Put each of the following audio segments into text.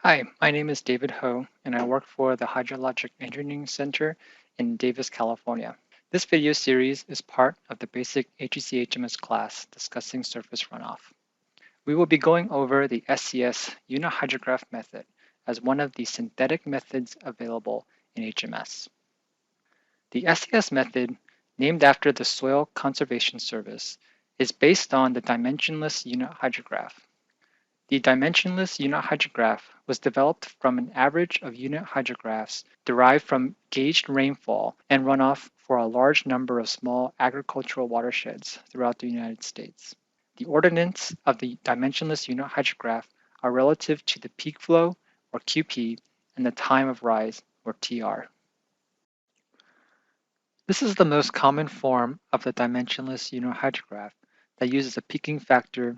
Hi, my name is David Ho, and I work for the Hydrologic Engineering Center in Davis, California. This video series is part of the basic HEC-HMS class discussing surface runoff. We will be going over the SCS Unit Hydrograph method as one of the synthetic methods available in HMS. The SCS method, named after the Soil Conservation Service, is based on the Dimensionless Unit Hydrograph. The Dimensionless Unit Hydrograph was developed from an average of unit hydrographs derived from gauged rainfall and runoff for a large number of small agricultural watersheds throughout the United States. The ordinates of the Dimensionless Unit Hydrograph are relative to the peak flow, or QP, and the time of rise, or TR. This is the most common form of the Dimensionless Unit Hydrograph that uses a peaking factor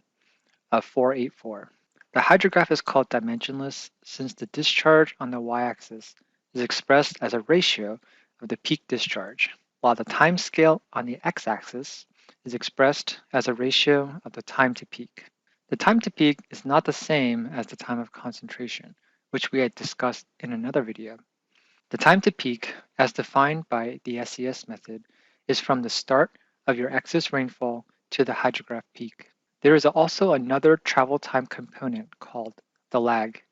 of 484. The hydrograph is called dimensionless since the discharge on the y-axis is expressed as a ratio of the peak discharge, while the time scale on the x-axis is expressed as a ratio of the time to peak. The time to peak is not the same as the time of concentration, which we had discussed in another video. The time to peak, as defined by the SCS method, is from the start of your excess rainfall to the hydrograph peak. There is also another travel time component called the lag,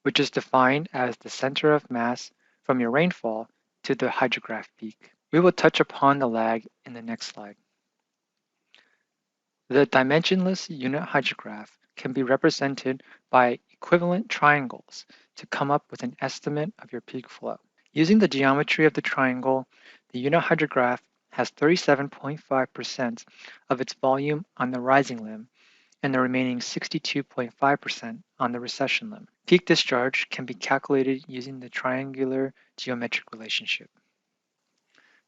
which is defined as the center of mass from your rainfall to the hydrograph peak. We will touch upon the lag in the next slide. The dimensionless unit hydrograph can be represented by equivalent triangles to come up with an estimate of your peak flow. Using the geometry of the triangle, the unit hydrograph has 37.5% of its volume on the rising limb and the remaining 62.5% on the recession limb. Peak discharge can be calculated using the triangular geometric relationship.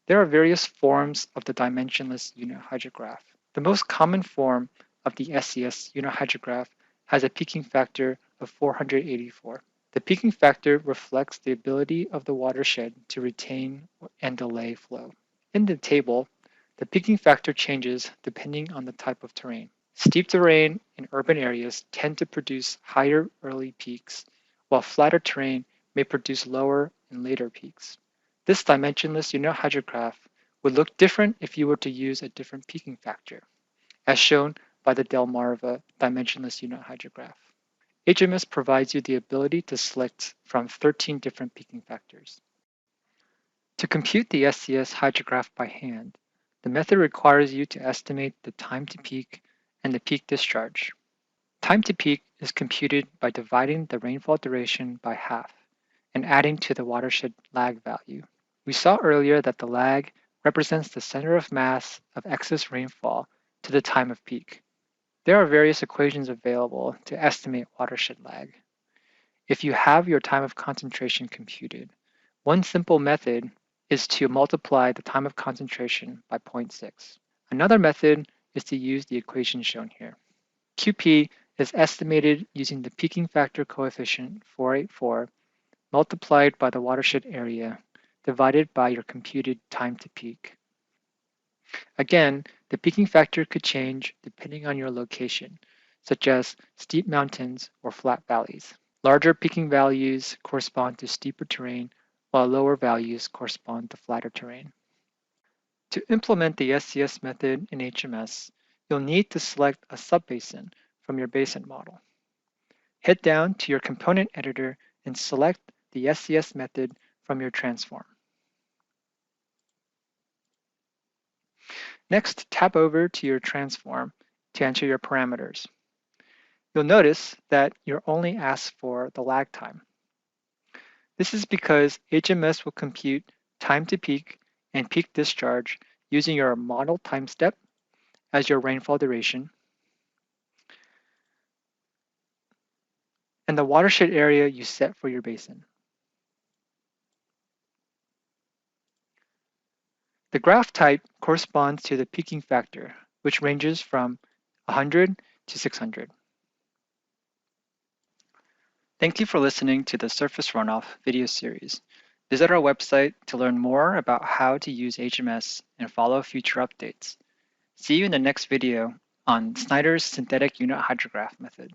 There are various forms of the dimensionless unit hydrograph. The most common form of the SCS unit hydrograph has a peaking factor of 484. The peaking factor reflects the ability of the watershed to retain and delay flow. In the table, the peaking factor changes depending on the type of terrain. Steep terrain in urban areas tend to produce higher early peaks, while flatter terrain may produce lower and later peaks. This dimensionless unit hydrograph would look different if you were to use a different peaking factor, as shown by the Delmarva dimensionless unit hydrograph. HMS provides you the ability to select from 13 different peaking factors. To compute the SCS hydrograph by hand, the method requires you to estimate the time to peak and the peak discharge. Time to peak is computed by dividing the rainfall duration by half and adding to the watershed lag value. We saw earlier that the lag represents the center of mass of excess rainfall to the time of peak. There are various equations available to estimate watershed lag. If you have your time of concentration computed, one simple method is to multiply the time of concentration by 0.6. Another method is to use the equation shown here. QP is estimated using the peaking factor coefficient 484 multiplied by the watershed area divided by your computed time to peak. Again, the peaking factor could change depending on your location, such as steep mountains or flat valleys. Larger peaking values correspond to steeper terrain, while lower values correspond to flatter terrain. To implement the SCS method in HMS, you'll need to select a subbasin from your basin model. Head down to your component editor and select the SCS method from your transform. Next, tab over to your transform to enter your parameters. You'll notice that you're only asked for the lag time. This is because HMS will compute time to peak and peak discharge using your model time step as your rainfall duration and the watershed area you set for your basin. The graph type corresponds to the peaking factor, which ranges from 100 to 600. Thank you for listening to the Surface Runoff video series. Visit our website to learn more about how to use HMS and follow future updates. See you in the next video on Snyder's synthetic unit hydrograph method.